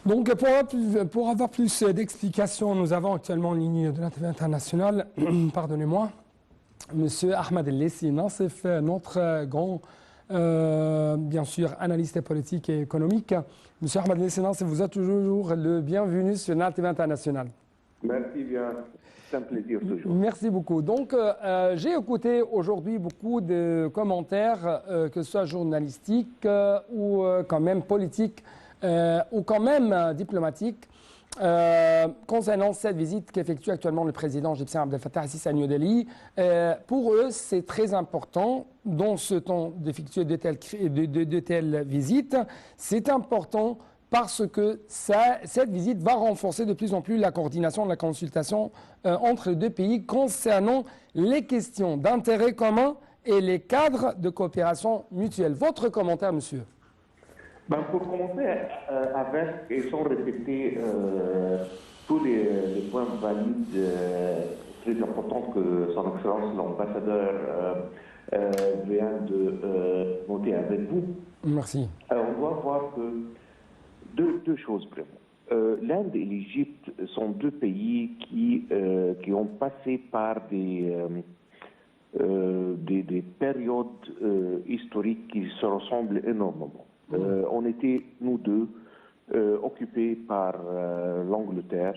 Donc, pour avoir plus d'explications, nous avons actuellement en ligne de la TV internationale, pardonnez-moi, Monsieur Ahmed El-Lessi Nassef, notre grand, bien sûr, analyste politique et économique. Monsieur Ahmed El-Lessi Nassef, vous êtes toujours le bienvenu sur la TV internationale. Merci bien, c'est un plaisir toujours. Merci beaucoup. Donc, j'ai écouté aujourd'hui beaucoup de commentaires, que ce soit journalistiques ou quand même politiques, ou quand même diplomatique, concernant cette visite qu'effectue actuellement le président égyptien Abdel Fattah al-Sisi à New Delhi. Pour eux, c'est très important, dans ce temps d'effectuer de telles visites, c'est important parce que cette visite va renforcer de plus en plus la coordination, la consultation entre les deux pays concernant les questions d'intérêt commun et les cadres de coopération mutuelle. Votre commentaire, monsieur? Pour commencer avec et sans répéter tous les points valides très importants que son Excellence l'ambassadeur vient de noter avec vous. Merci. Alors, on doit voir que deux choses vraiment. L'Inde et l'Égypte sont deux pays qui ont passé par des périodes historiques qui se ressemblent énormément. On était, nous deux, occupés par l'Angleterre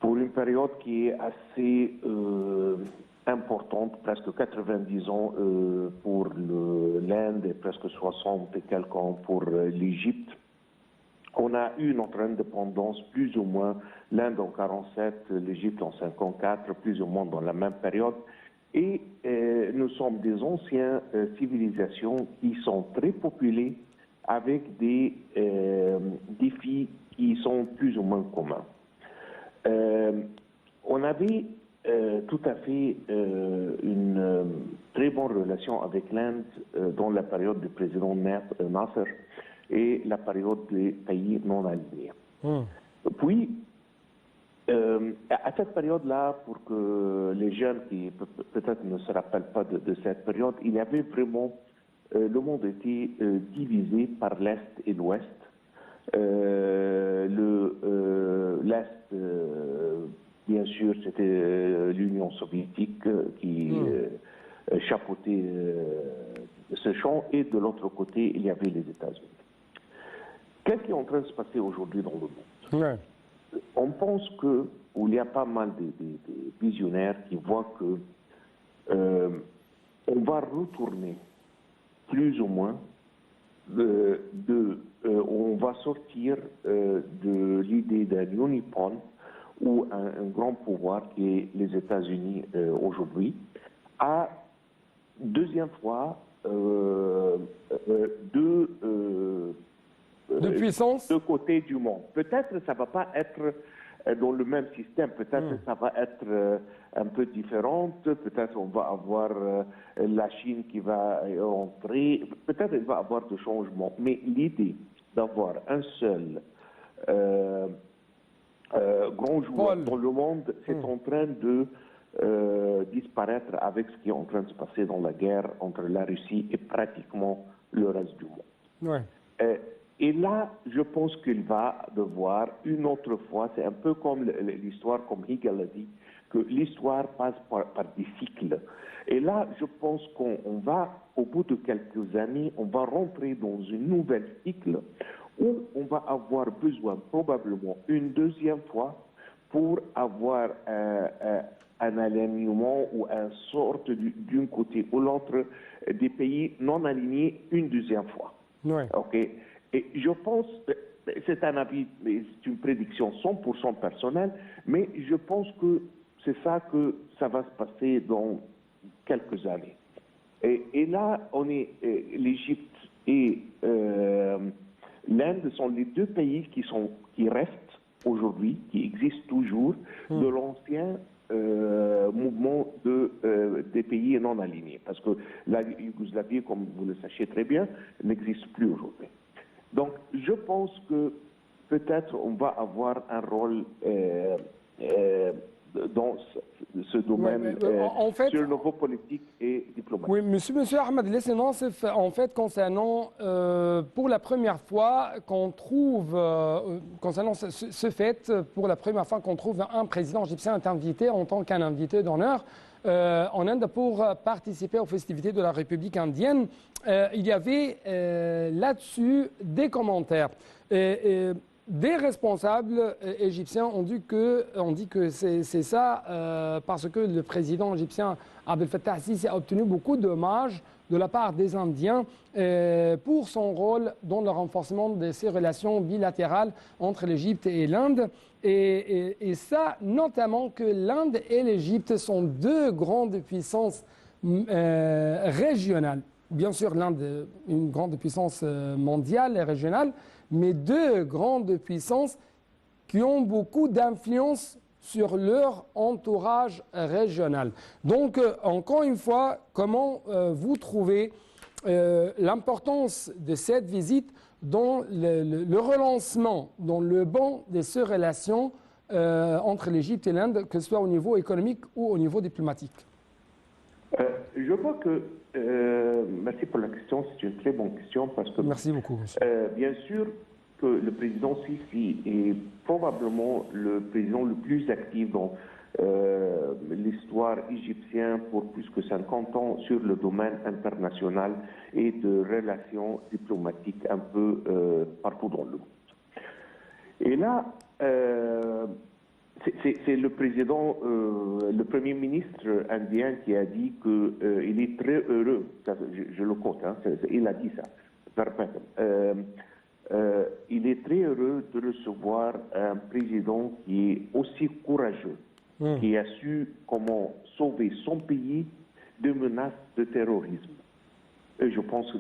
pour une période qui est assez importante, presque 90 ans pour l'Inde et presque 60 et quelques ans pour l'Égypte. On a eu notre indépendance plus ou moins, l'Inde en 47, l'Égypte en 54, plus ou moins dans la même période. Et nous sommes des anciennes civilisations qui sont très populées avec des défis qui sont plus ou moins communs. On avait tout à fait une très bonne relation avec l'Inde dans la période du président Nasser et la période des pays non alignés. Puis, à cette période-là, pour que les jeunes qui peut-être ne se rappellent pas de cette période, il y avait vraiment, le monde était divisé par l'Est et l'Ouest. L'Est, bien sûr, c'était l'Union soviétique qui chapeautait ce champ, et de l'autre côté, il y avait les États-Unis. Qu'est-ce qui est en train de se passer aujourd'hui dans le monde? On pense que, où il y a pas mal de visionnaires qui voient que on va retourner plus ou moins on va sortir de l'idée d'un unipole ou un grand pouvoir qui est les États-Unis aujourd'hui, à deuxième fois de puissance de côté du monde. Peut-être ça ne va pas être dans le même système, peut-être ça va être un peu différente, peut-être on va avoir la Chine qui va entrer, peut-être il va y avoir des changements, mais l'idée d'avoir un seul grand joueur dans le monde, c'est en train de disparaître avec ce qui est en train de se passer dans la guerre entre la Russie et pratiquement le reste du monde. Et là, je pense qu'il va devoir, une autre fois, c'est un peu comme l'histoire, comme Hegel a dit, que l'histoire passe par des cycles. Et là, je pense qu'on va, au bout de quelques années, on va rentrer dans une nouvelle cycle où on va avoir besoin probablement une deuxième fois pour avoir un alignement ou une sorte d'un côté ou l'autre des pays non alignés une deuxième fois. Okay? Et je pense, c'est un avis, c'est une prédiction 100% personnelle, mais je pense que c'est ça que ça va se passer dans quelques années. Et là, on est l'Égypte et l'Inde sont les deux pays qui restent aujourd'hui, qui existent toujours, de l'ancien mouvement des pays non alignés. Parce que la Yougoslavie, comme vous le sachez très bien, n'existe plus aujourd'hui. Donc, je pense que peut-être on va avoir un rôle dans ce domaine en fait, sur le niveau politique et diplomatique. Oui, monsieur Ahmed Lessenansef, en fait, concernant pour la première fois qu'on trouve, concernant ce fait, pour la première fois qu'on trouve un président égyptien est invité en tant qu'un invité d'honneur en Inde pour participer aux festivités de la République indienne, il y avait là-dessus des commentaires. Des responsables égyptiens ont dit que c'est ça parce que le président égyptien Abdel Fattah al-Sisi a obtenu beaucoup d'hommages de la part des Indiens pour son rôle dans le renforcement de ces relations bilatérales entre l'Égypte et l'Inde. Et ça, notamment que l'Inde et l'Égypte sont deux grandes puissances régionales. Bien sûr, l'Inde, une grande puissance mondiale et régionale, mais deux grandes puissances qui ont beaucoup d'influence sur leur entourage régional. Donc, encore une fois, comment vous trouvez l'importance de cette visite dans le relancement, dans le banc de ces relations entre l'Égypte et l'Inde, que ce soit au niveau économique ou au niveau diplomatique? Je vois que, merci pour la question, c'est une très bonne question parce que, merci beaucoup, monsieur. Bien sûr que le président Sisi est probablement le président le plus actif dans l'histoire égyptienne pour plus que 50 ans sur le domaine international et de relations diplomatiques un peu partout dans le monde. Et là, c'est le président, le premier ministre indien qui a dit qu'il est très heureux, je le quote, hein, il a dit ça, il est très heureux de recevoir un président qui est aussi courageux, qui a su comment sauver son pays de menaces de terrorisme. Et je pense que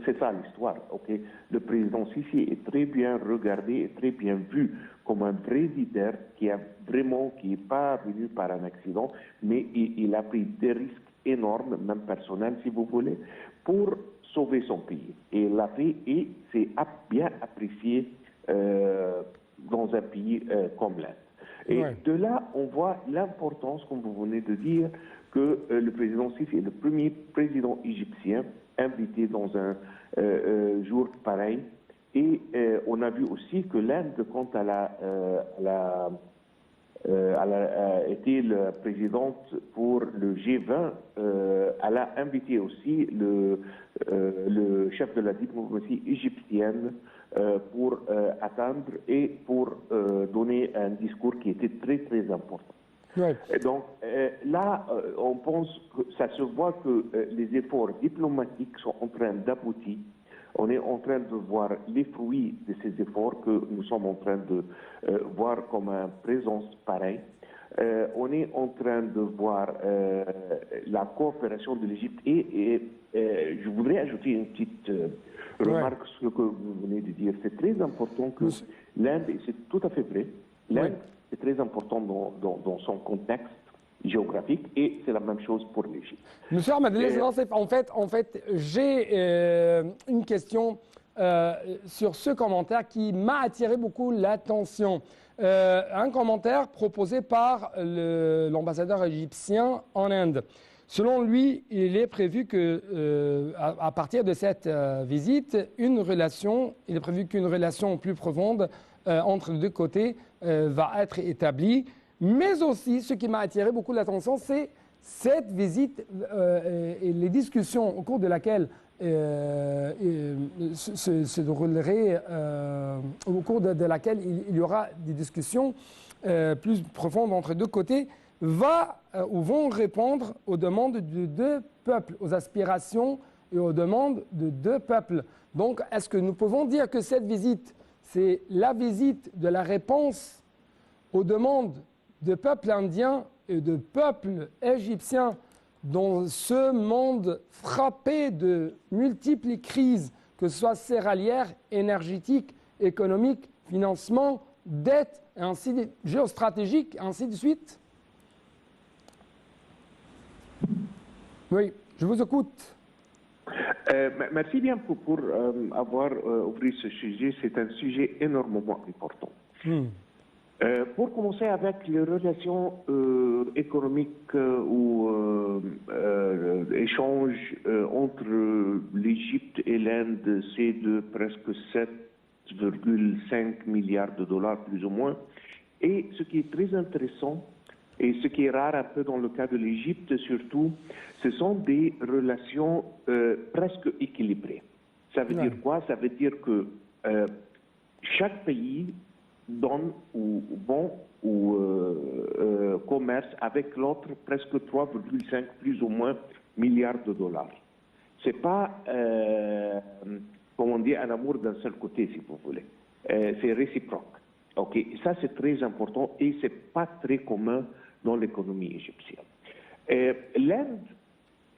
c'est ça l'histoire. Okay? Le président Sisi est très bien regardé et très bien vu comme un vrai leader qui n'est pas venu par un accident, mais il a pris des risques énormes, même personnels si vous voulez, pour sauver son pays. Et il l'a fait et c'est bien apprécié dans un pays comme l'Inde. Et de là, on voit l'importance, comme vous venez de dire, que le président Sisi est le premier président égyptien invité dans un jour pareil. Et on a vu aussi que l'Inde, quand elle a été la présidente pour le G20, elle a invité aussi le chef de la diplomatie égyptienne pour attendre et pour donner un discours qui était très très important. Ouais. Et donc là, on pense que ça se voit que les efforts diplomatiques sont en train d'aboutir. On est en train de voir les fruits de ces efforts que nous sommes en train de voir comme une présence pareille. On est en train de voir la coopération de l'Égypte et je voudrais ajouter une petite remarque sur ce que vous venez de dire. C'est très important que l'Inde, et c'est tout à fait vrai, l'Inde est très important dans son contexte géographique et c'est la même chose pour l'Égypte. Monsieur Ahmed Lessenansef, en fait j'ai une question sur ce commentaire qui m'a attiré beaucoup l'attention. Un commentaire proposé par l'ambassadeur égyptien en Inde. Selon lui, il est prévu que, à partir de cette visite, il est prévu qu'une relation plus profonde entre les deux côtés va être établie. Mais aussi, ce qui m'a attiré beaucoup l'attention, c'est cette visite et les discussions au cours de laquelle se déroulerait, au cours de laquelle il y aura des discussions plus profondes entre deux côtés, vont répondre aux demandes de deux peuples, aux aspirations et aux demandes de deux peuples. Donc, est-ce que nous pouvons dire que cette visite, c'est la visite de la réponse aux demandes de peuples indiens et de peuples égyptiens dans ce monde frappé de multiples crises, que ce soit céréalières, énergétiques, économiques, financement, dettes, géostratégiques, ainsi de suite? Oui, je vous écoute. Merci bien pour avoir ouvert ce sujet. C'est un sujet énormément important. Pour commencer avec les relations économiques ou échanges entre l'Égypte et l'Inde, c'est de presque 7,5 milliards de dollars plus ou moins. Et ce qui est très intéressant, et ce qui est rare un peu dans le cas de l'Égypte surtout, ce sont des relations presque équilibrées. Ça veut dire quoi? Ça veut dire que chaque pays donne ou commerce avec l'autre presque 3,5 plus ou moins milliards de dollars. C'est pas, comme on dit, un amour d'un seul côté, si vous voulez. C'est réciproque. Ok, ça c'est très important et c'est pas très commun dans l'économie égyptienne. L'Inde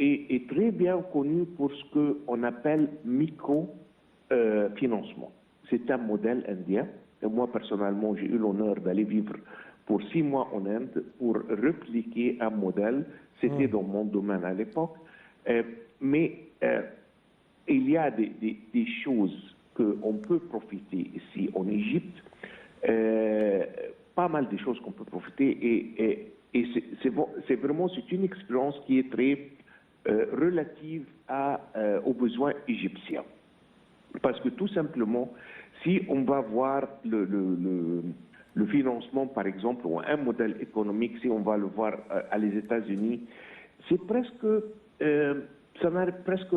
est très bien connue pour ce qu'on appelle micro-financement. C'est un modèle indien. Et moi, personnellement, j'ai eu l'honneur d'aller vivre pour 6 mois en Inde pour répliquer un modèle. C'était dans mon domaine à l'époque. Mais il y a des choses qu'on peut profiter ici en Égypte. Pas mal de choses qu'on peut profiter. Et c'est vraiment une expérience qui est très relative aux besoins égyptiens. Parce que tout simplement, si on va voir le financement, par exemple, ou un modèle économique, si on va le voir à les États-Unis, c'est presque, ça n'a presque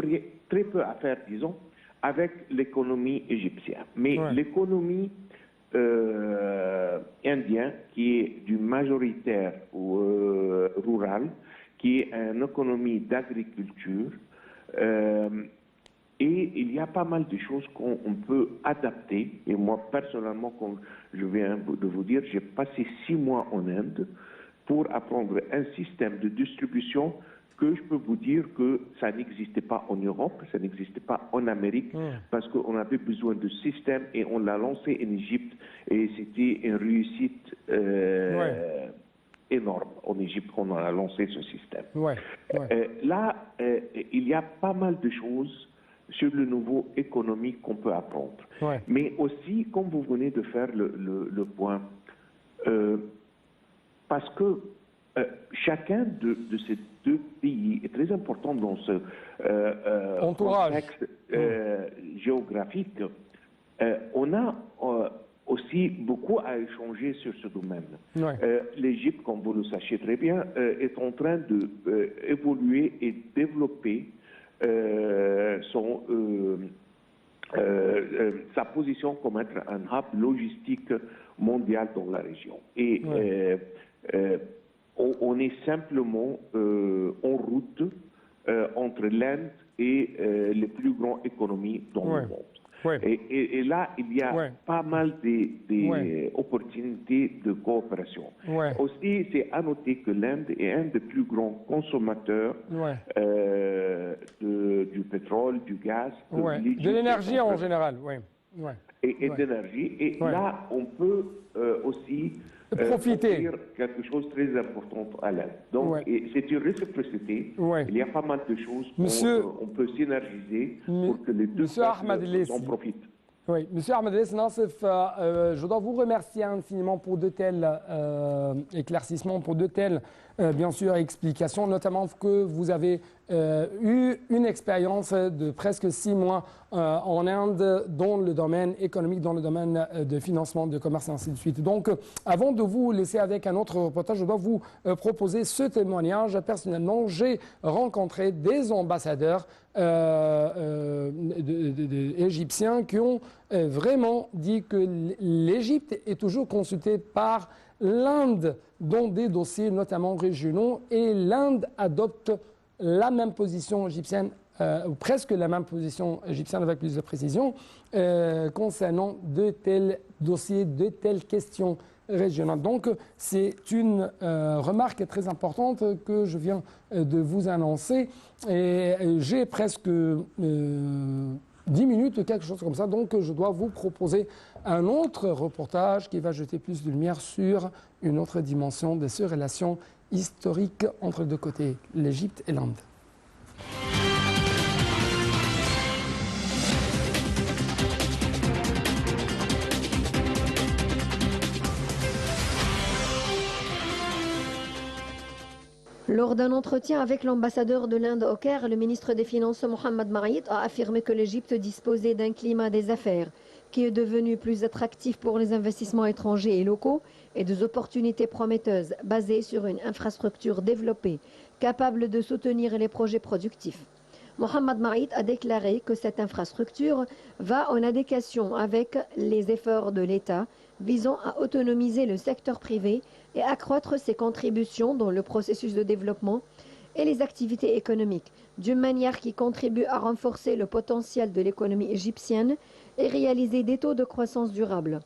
très peu à faire, disons, avec l'économie égyptienne. Mais l'économie indienne, qui est du majoritaire ou rural, qui est une économie d'agriculture, et il y a pas mal de choses qu'on peut adapter. Et moi, personnellement, comme je viens de vous dire, j'ai passé 6 mois en Inde pour apprendre un système de distribution que je peux vous dire que ça n'existait pas en Europe, ça n'existait pas en Amérique, parce qu'on avait besoin de système et on l'a lancé en Égypte et c'était une réussite énorme. En Égypte, on a lancé ce système. Là, il y a pas mal de choses sur le niveau économique qu'on peut apprendre. Mais aussi, comme vous venez de faire le point, parce que chacun de ces deux pays est très important dans ce contexte géographique. On a aussi beaucoup à échanger sur ce domaine. L'Égypte, comme vous le sachez très bien, est en train d'évoluer et développer sa position comme être un hub logistique mondial dans la région. Et on est simplement en route entre l'Inde et les plus grandes économies dans le monde. Et là, il y a pas mal d'opportunités de coopération. Aussi, c'est à noter que l'Inde est un des plus grands consommateurs du pétrole, du gaz, de l'énergie en général. Et d'énergie. Et là, on peut aussi profiter quelque chose de très important à l'Inde. Donc, c'est une réciprocité. Il y a pas mal de choses qu'on peut synergiser pour que les deux parties en profitent. Oui, Monsieur Ahmed Nassif, je dois vous remercier infiniment pour de tels éclaircissements, pour de telles, bien sûr, explications, notamment que vous avez eu une expérience de presque 6 mois en Inde dans le domaine économique, dans le domaine de financement, de commerce, et ainsi de suite. Donc, avant de vous laisser avec un autre reportage, je dois vous proposer ce témoignage. Personnellement, j'ai rencontré des ambassadeurs égyptiens qui ont vraiment dit que l'Égypte est toujours consultée par l'Inde dans des dossiers notamment régionaux et l'Inde adopte la même position égyptienne, ou presque la même position égyptienne avec plus de précision, concernant de tels dossiers, de telles questions régionales. Donc c'est une remarque très importante que je viens de vous annoncer et j'ai presque 10 minutes, quelque chose comme ça, donc je dois vous proposer un autre reportage qui va jeter plus de lumière sur une autre dimension de ces relations historiques entre deux côtés, l'Égypte et l'Inde. Lors d'un entretien avec l'ambassadeur de l'Inde au Caire, le ministre des Finances Mohamed Maït a affirmé que l'Égypte disposait d'un climat des affaires qui est devenu plus attractif pour les investissements étrangers et locaux et des opportunités prometteuses basées sur une infrastructure développée capable de soutenir les projets productifs. Mohamed Maït a déclaré que cette infrastructure va en adéquation avec les efforts de l'État visant à autonomiser le secteur privé et accroître ses contributions dans le processus de développement et les activités économiques, d'une manière qui contribue à renforcer le potentiel de l'économie égyptienne et réaliser des taux de croissance durables.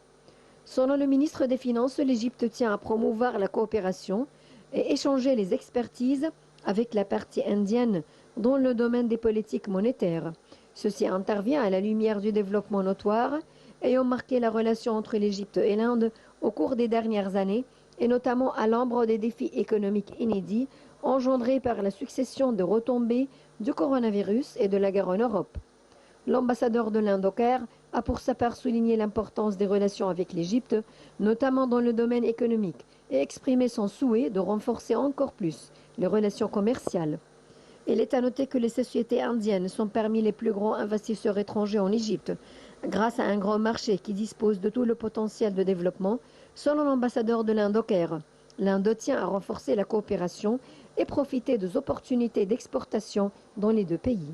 Selon le ministre des Finances, l'Égypte tient à promouvoir la coopération et échanger les expertises avec la partie indienne dans le domaine des politiques monétaires. Ceci intervient à la lumière du développement notoire ayant marqué la relation entre l'Égypte et l'Inde au cours des dernières années, et notamment à l'ombre des défis économiques inédits engendrés par la succession de retombées du coronavirus et de la guerre en Europe. L'ambassadeur de l'Inde au Caire a pour sa part souligné l'importance des relations avec l'Égypte, notamment dans le domaine économique, et exprimé son souhait de renforcer encore plus les relations commerciales. Il est à noter que les sociétés indiennes sont parmi les plus grands investisseurs étrangers en Égypte, grâce à un grand marché qui dispose de tout le potentiel de développement, selon l'ambassadeur de l'Inde au Caire. L'Inde tient à renforcer la coopération et profiter des opportunités d'exportation dans les deux pays.